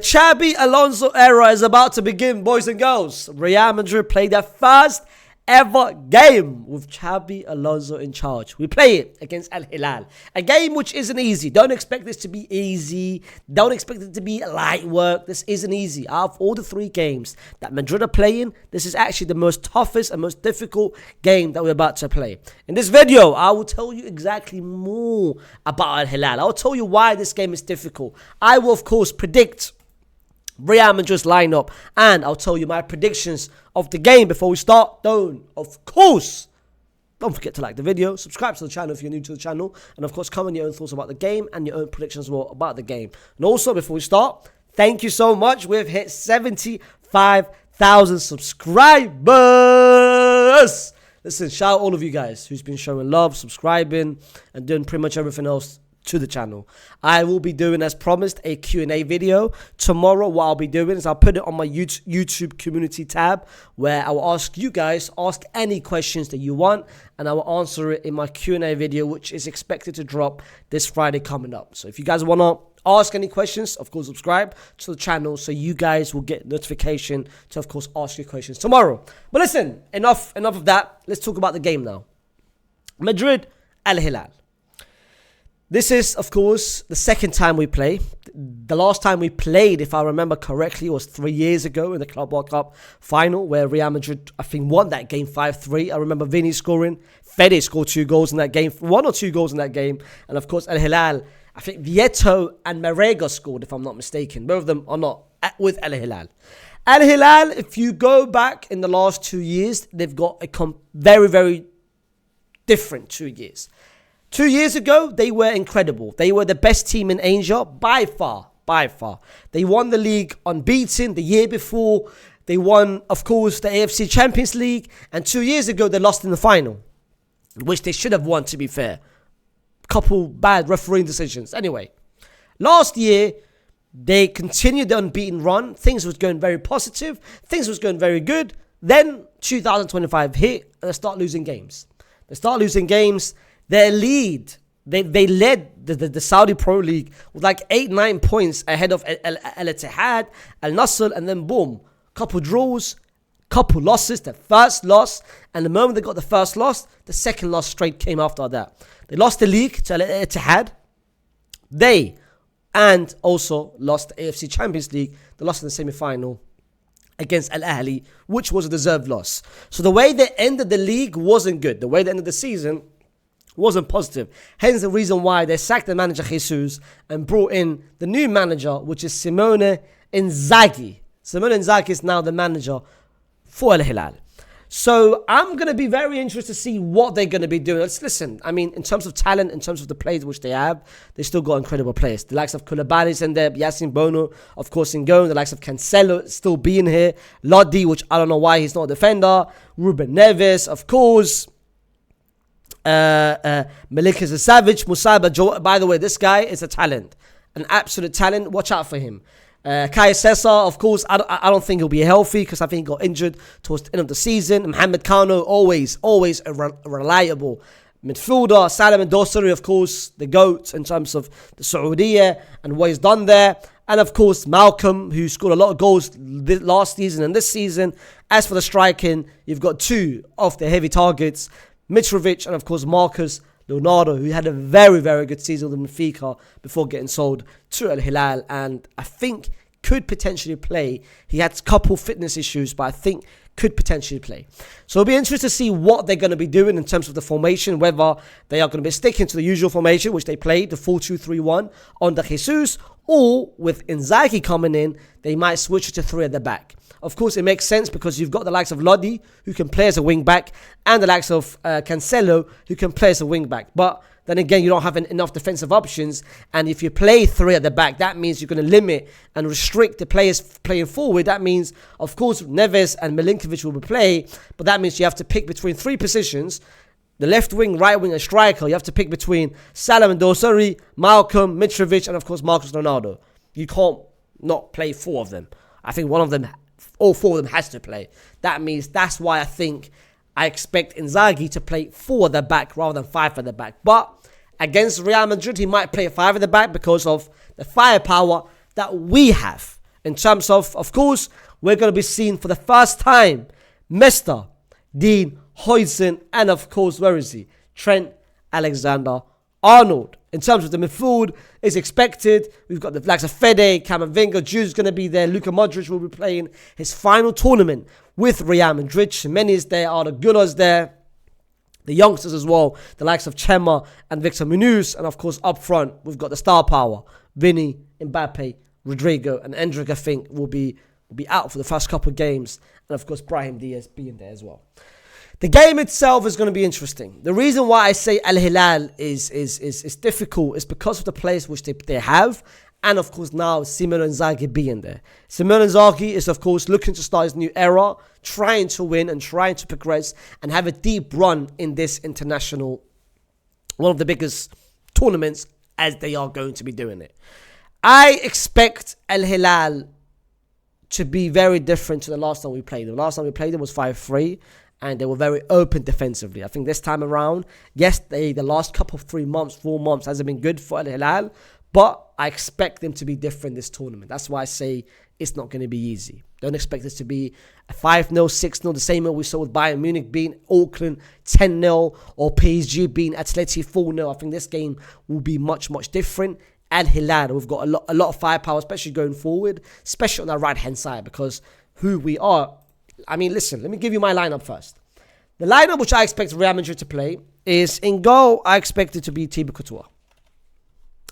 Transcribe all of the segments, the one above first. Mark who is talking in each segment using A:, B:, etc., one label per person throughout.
A: Xabi Alonso era is about to begin, boys and girls. Real Madrid played their first ever game with Xabi Alonso in charge. We play it against Al Hilal. A game which isn't easy. Don't expect this to be easy. Don't expect it to be light work. This isn't easy. Out of all the 3 games that Madrid are playing, this is actually the most toughest and most difficult game that we're about to play. In this video, I will tell you exactly more about Al Hilal. I'll tell you why this game is difficult. I will, of course, predict Real Madrid's lineup, and I'll tell you my predictions of the game before we start. Don't forget to like the video, subscribe to the channel if you're new to the channel, and of course comment your own thoughts about the game and your own predictions about the game. And also, before we start, thank you so much. We've hit 75,000 subscribers. Listen, shout out all of you guys who's been showing love, subscribing, and doing pretty much everything else to the channel. I will be doing, as promised, a Q&A video tomorrow. What I'll be doing is I'll put it on my YouTube community tab, where I will ask you guys, ask any questions that you want, and I will answer it in my Q&A video, which is expected to drop this Friday coming up. So if you guys want to ask any questions, of course subscribe to the channel so you guys will get notification to, of course, ask your questions tomorrow. But listen, enough of that. Let's talk about the game now. Madrid, Al Hilal. This is, of course, the second time we play. The last time we played, if I remember correctly, was 3 years ago in the Club World Cup final, where Real Madrid, I think, won that game 5-3. I remember Vini scoring. Fede scored 2 goals in that game, 1 or 2 goals in that game. And, of course, Al Hilal, I think Vieto and Marega scored, if I'm not mistaken. Both of them are not with Al Hilal. Al Hilal, if you go back in the last 2 years, they've got a very, very different 2 years. 2 years ago, they were incredible. They were the best team in Asia by far. They won the league unbeaten the year before. They won, of course, the AFC Champions League. And 2 years ago, they lost in the final, which they should have won, to be fair. Couple bad refereeing decisions. Anyway, last year, they continued the unbeaten run. Things was going very positive. Things was going very good. Then 2025 hit and they start losing games. Their lead, they led the Saudi Pro League with like 8-9 points ahead of Al Ittihad, Al Nassr, and then boom, couple draws, couple losses. The first loss, and the moment they got the first loss, the second loss straight came after that. They lost the league to Al Ittihad. And also lost the AFC Champions League. They lost in the semi-final against Al Ahly, which was a deserved loss. So the way they ended the league wasn't good. The way they ended the season wasn't positive. Hence the reason why they sacked the manager Jesus and brought in the new manager, which is Simone Inzaghi. Simone Inzaghi is now the manager for Al Hilal. So I'm going to be very interested to see what they're going to be doing. Let's listen. I mean, in terms of talent, in terms of the players which they have, they still got incredible players. The likes of Koulibaly's in there, Yassine Bono, of course, in going. The likes of Cancelo still being here. Lodi, which I don't know why he's not a defender. Ruben Neves, of course. Malik is a savage. Musaba Joe. By the way, this guy is a talent, an absolute talent. Watch out for him. Kai Cesar, of course, I don't think he'll be healthy because I think he got injured towards the end of the season. Mohamed Kano, always a reliable midfielder. Salam Dosari, of course, the GOAT in terms of the Saudiya and what he's done there. And of course, Malcolm, who scored a lot of goals last season and this season. As for the striking, you've got 2 of the heavy targets, Mitrovic and of course Marcus Leonardo, who had a very, very good season with Benfica before getting sold to Al Hilal, and I think could potentially play. He had a couple fitness issues, but I think could potentially play. So it'll be interesting to see what they're going to be doing in terms of the formation, whether they are going to be sticking to the usual formation, which they played, the 4-2-3-1 under Jesus, or with Inzaghi coming in, they might switch it to 3 at the back. Of course, it makes sense because you've got the likes of Lodi, who can play as a wing-back, and the likes of Cancelo, who can play as a wing-back. But then again, you don't have enough defensive options, and if you play 3 at the back, that means you're going to limit and restrict the players playing forward. That means, of course, Neves and Milinkovic will play, but that means you have to pick between 3 positions. The left wing, right wing, and striker. You have to pick between Salam Dosari, Malcolm, Mitrovic, and of course Marcus Leonardo. You can't not play 4 of them. I think one of them, all 4 of them has to play. That means that's why I expect Inzaghi to play 4 at the back rather than 5 at the back. But against Real Madrid, he might play 5 at the back because of the firepower that we have in terms of course, we're going to be seeing for the first time Mr. Dean Huijsen, and of course, where is he? Trent Alexander-Arnold. In terms of the midfield, is expected. We've got the likes of Fede, Camavinga, Jude's going to be there. Luka Modric will be playing his final tournament with Real Madrid. Many is there, Arda Güler's there. The youngsters as well, the likes of Chema and Victor Munoz. And of course, up front, we've got the star power. Vinny, Mbappe, Rodrigo, and Endrick, I think, will be out for the first couple of games. And of course, Brahim Diaz being there as well. The game itself is going to be interesting. The reason why I say Al Hilal is difficult is because of the players which they have. And of course now Simone Inzaghi being there. Simone Inzaghi is of course looking to start his new era, trying to win and trying to progress and have a deep run in this international, one of the biggest tournaments as they are going to be doing it. I expect Al Hilal to be very different to the last time we played them. The last time we played them was 5-3. And they were very open defensively. I think this time around, yes, the last couple of 4 months hasn't been good for Al Hilal, but I expect them to be different this tournament. That's why I say it's not going to be easy. Don't expect this to be a 5-0, 6-0, the same way we saw with Bayern Munich beating Auckland 10-0 or PSG beating Atleti 4-0. I think this game will be much, much different. Al Hilal, we've got a lot of firepower, especially going forward, especially on our right-hand side, because who we are. I mean, listen, let me give you my lineup first. The lineup which I expect Real Madrid to play is, in goal, I expect it to be Thibaut Courtois.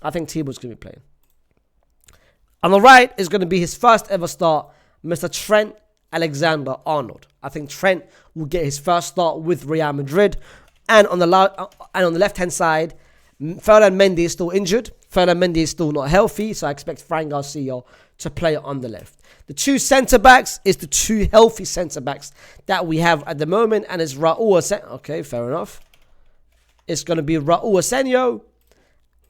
A: I think Thibaut's going to be playing. On the right is going to be his first ever start, Mr. Trent Alexander-Arnold. I think Trent will get his first start with Real Madrid. And on the left-hand side, Ferland Mendy is still injured. Ferland Mendy is still not healthy, so I expect Fran Garcia to play on the left. The two centre-backs is the two healthy centre-backs that we have at the moment, and it's Raúl Asenio. Okay, fair enough. It's going to be Raúl Asenio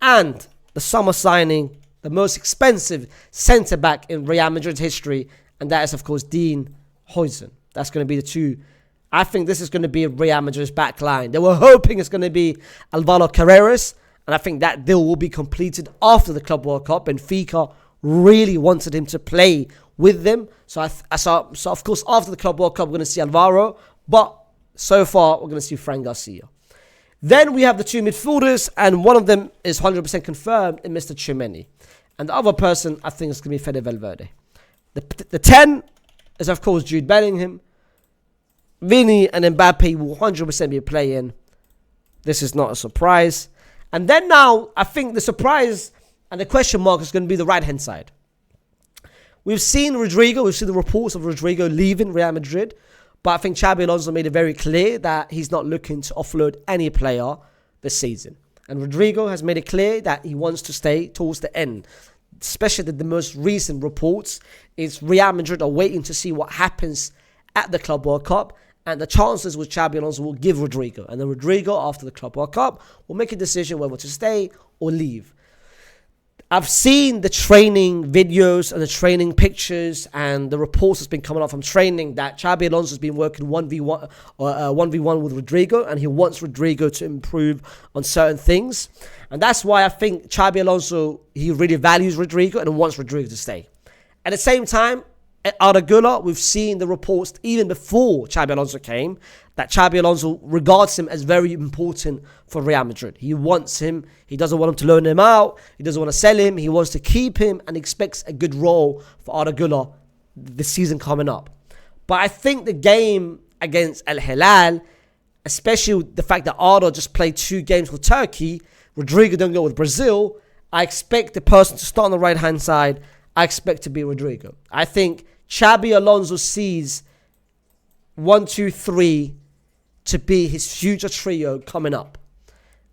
A: and the summer signing, the most expensive centre-back in Real Madrid's history, and that is, of course, Dean Huijsen. That's going to be the two. I think this is going to be Real Madrid's back line. They were hoping it's going to be Álvaro Carreras, and I think that deal will be completed after the Club World Cup. Benfica really wanted him to play with them. So of course, after the Club World Cup, we're going to see Alvaro. But so far, we're going to see Fran Garcia. Then we have the two midfielders, and one of them is 100% confirmed in Mr. Tchouaméni. And the other person, I think, is going to be Fede Valverde. The 10 is, of course, Jude Bellingham. Vinny and Mbappe will 100% be playing. This is not a surprise. And then now, I think the surprise and the question mark is going to be the right-hand side. We've seen Rodrigo, we've seen the reports of Rodrigo leaving Real Madrid, but I think Xabi Alonso made it very clear that he's not looking to offload any player this season. And Rodrigo has made it clear that he wants to stay towards the end. Especially the most recent reports is Real Madrid are waiting to see what happens at the Club World Cup and the chances which Xabi Alonso will give Rodrigo. And then Rodrigo, after the Club World Cup, will make a decision whether to stay or leave. I've seen the training videos and the training pictures and the reports that's been coming out from training that Xabi Alonso has been working 1v1 with Rodrigo, and he wants Rodrigo to improve on certain things. And that's why I think Xabi Alonso, he really values Rodrigo and wants Rodrigo to stay. At the same time, at Arda Güler, we've seen the reports even before Xabi Alonso came that Xabi Alonso regards him as very important for Real Madrid. He wants him. He doesn't want him to loan him out. He doesn't want to sell him. He wants to keep him and expects a good role for Arda Güler this season coming up. But I think the game against Al Hilal, especially the fact that Arda just played 2 games with Turkey, Rodrigo don't go with Brazil, I expect the person to start on the right-hand side. I expect to be Rodrigo. I think Xabi Alonso sees 1, 2, 3 to be his future trio coming up.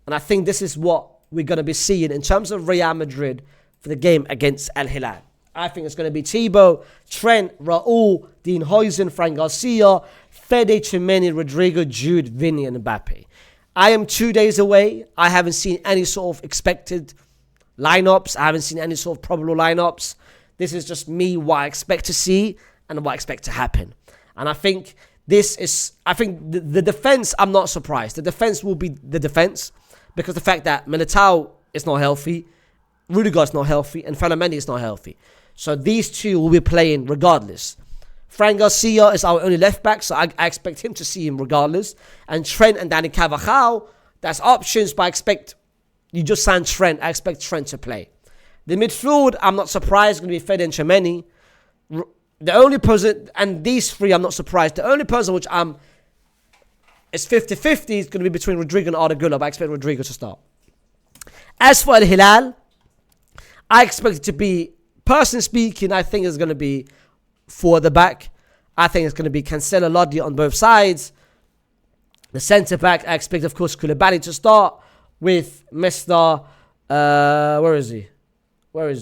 A: And I think this is what we're going to be seeing in terms of Real Madrid for the game against Al Hilal. I think it's going to be Thibaut, Trent, Raúl, Dean Huijsen, Fran Garcia, Fede, Tchouaméni, Rodrigo, Jude, Vinny, and Mbappe. I am 2 days away. I haven't seen any sort of expected lineups. I haven't seen any sort of probable lineups. This is just me, what I expect to see and what I expect to happen. And I think the defense, I'm not surprised. The defense will be the defense because the fact that Militao is not healthy, Rudiger is not healthy, and Ferland Mendy is not healthy. So these two will be playing regardless. Fran Garcia is our only left back, so I expect him to see him regardless. And Trent and Danny Carvajal, that's options, but I expect you just signed Trent. I expect Trent to play. The midfield, I'm not surprised, going to be Fede and Tchouameni. The only person, and these three, I'm not surprised. The only person which it's 50-50 is going to be between Rodrigo and Arda Güler, but I expect Rodrigo to start. As for Al Hilal, I expect it to be, personally speaking, I think it's going to be for the back. I think it's going to be Cancelo, Lodi on both sides. The centre back, I expect, of course, Koulibaly to start with Mr. Where is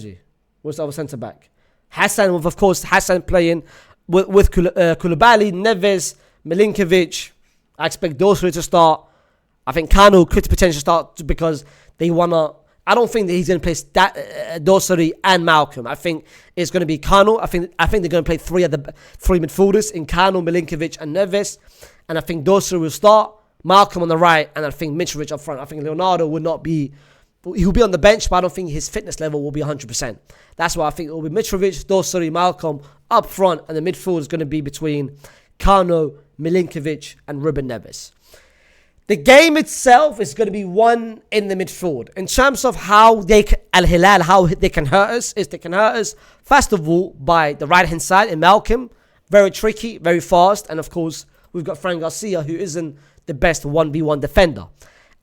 A: he? What's our centre back? Hassan, with, of course, Hassan playing with Koulibaly, Neves, Milinkovic. I expect those three to start. I think Kanu could potentially start because they want to. I don't think that he's going to play Dosari and Malcolm. I think it's going to be Kanu. I think they're going to play three midfielders in Kanu, Milinkovic, and Neves. And I think Dosari will start, Malcolm on the right, and I think Mitrovic up front. I think Leonardo would not be. He'll be on the bench, but I don't think his fitness level will be 100%. That's why I think it will be Mitrovic, Dosari, Malcolm up front, and the midfield is going to be between Kanu, Milinkovic, and Ruben Neves. The game itself is going to be won in the midfield. In terms of how Al Hilal, how they can hurt us, first of all, by the right-hand side in Malcolm. Very tricky, very fast. And of course, we've got Fran Garcia, who isn't the best 1v1 defender.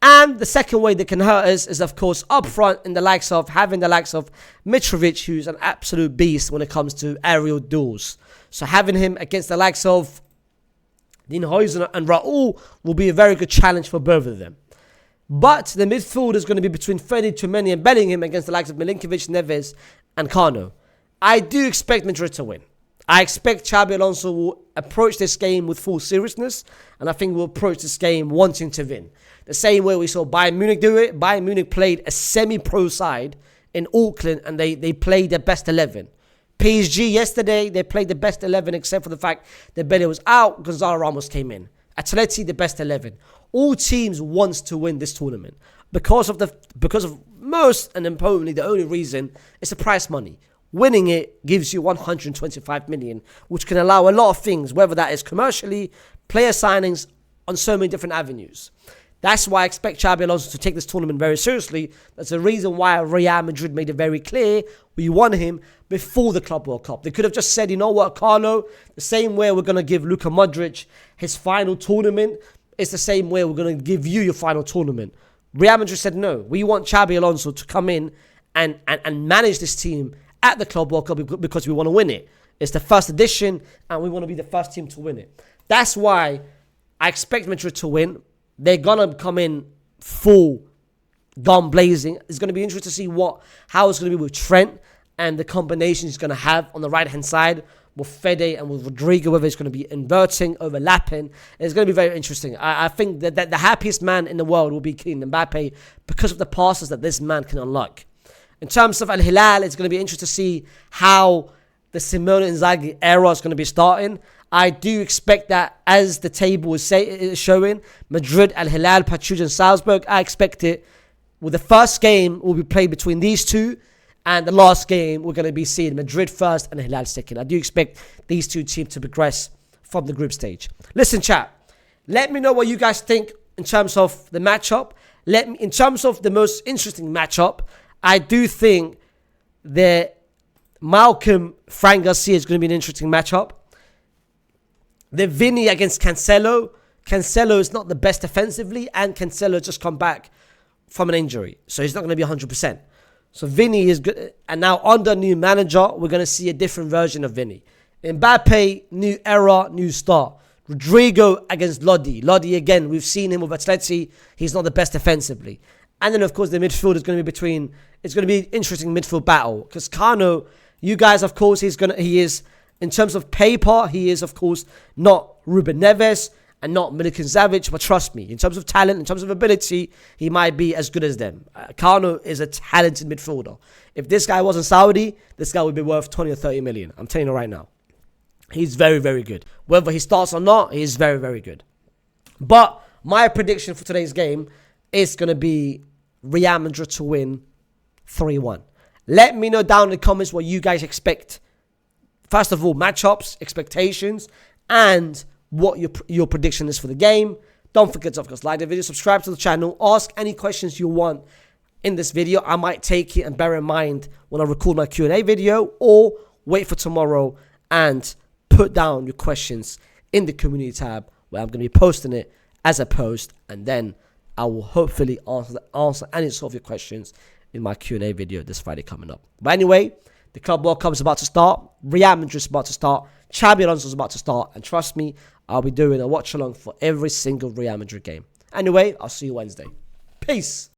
A: And the second way they can hurt us is, of course, up front in the likes of having the likes of Mitrovic, who's an absolute beast when it comes to aerial duels. So having him against the likes of Dinhuizen and Raul will be a very good challenge for both of them. But the midfield is going to be between Fede, Tchouameni and Bellingham against the likes of Milinkovic, Neves and Kanu. I do expect Madrid to win. I expect Xabi Alonso will approach this game with full seriousness, and I think we'll approach this game wanting to win. The same way we saw Bayern Munich do it. Bayern Munich played a semi-pro side in Auckland and they played their best 11. PSG yesterday, they played the best 11 except for the fact that Bale was out, Gonzalo Ramos came in. Atleti, the best 11. All teams wants to win this tournament because of most and importantly, the only reason is the prize money. Winning it gives you 125 million, which can allow a lot of things, whether that is commercially, player signings, on so many different avenues. That's why I expect Xabi Alonso to take this tournament very seriously. That's the reason why Real Madrid made it very clear we won him before the Club World Cup. They could have just said, you know what, Carlo, the same way we're going to give Luka Modric his final tournament, it's the same way we're going to give you your final tournament. Real Madrid said, no, we want Xabi Alonso to come in and manage this team at the Club World Cup because we want to win it. It's the first edition and we want to be the first team to win it. That's why I expect Madrid to win. They're going to come in full gun blazing. It's going to be interesting to see how it's going to be with Trent and the combination he's going to have on the right-hand side with Fede and with Rodrigo, whether it's going to be inverting, overlapping. It's going to be very interesting. I think that the happiest man in the world will be Kylian Mbappe because of the passes that this man can unlock. In terms of Al Hilal, it's going to be interesting to see how the Simone Inzaghi era is going to be starting. I do expect that, as the table is showing, Madrid, Al Hilal, Pachuca and Salzburg, I expect it. Well, the first game will be played between these two, and the last game we're going to be seeing Madrid first and Al Hilal second. I do expect these two teams to progress from the group stage. Listen, chat, let me know what you guys think in terms of the matchup. In terms of the most interesting matchup, I do think that Malcolm Fran Garcia is going to be an interesting matchup. The Vinny against Cancelo. Cancelo is not the best defensively, and Cancelo just come back from an injury, so he's not going to be 100%. So Vinny is good, and now under new manager, we're going to see a different version of Vinny. Mbappe, new era, new start. Rodrigo against Lodi. Lodi again, we've seen him with Atleti. He's not the best defensively. And then of course the midfield is going to be it's going to be an interesting midfield battle because Kanu, you guys, of course, he is. In terms of paper, he is, of course, not Ruben Neves and not Milinkovic Savic, but trust me, in terms of talent, in terms of ability, he might be as good as them. Kanu is a talented midfielder. If this guy wasn't Saudi, this guy would be worth 20 or 30 million. I'm telling you right now. He's very, very good. Whether he starts or not, he's very, very good. But my prediction for today's game is going to be Real Madrid to win 3-1. Let me know down in the comments what you guys expect. First of all, matchups, expectations, and what your prediction is for the game. Don't forget to, of course, like the video, subscribe to the channel, ask any questions you want in this video. I might take it and bear in mind when I record my Q&A video, or wait for tomorrow and put down your questions in the community tab where I'm going to be posting it as a post, and then I will hopefully answer any sort of your questions in my Q&A video this Friday coming up. But anyway, the Club World Cup is about to start. Real Madrid is about to start. Xabi Alonso is about to start. And trust me, I'll be doing a watch along for every single Real Madrid game. Anyway, I'll see you Wednesday. Peace.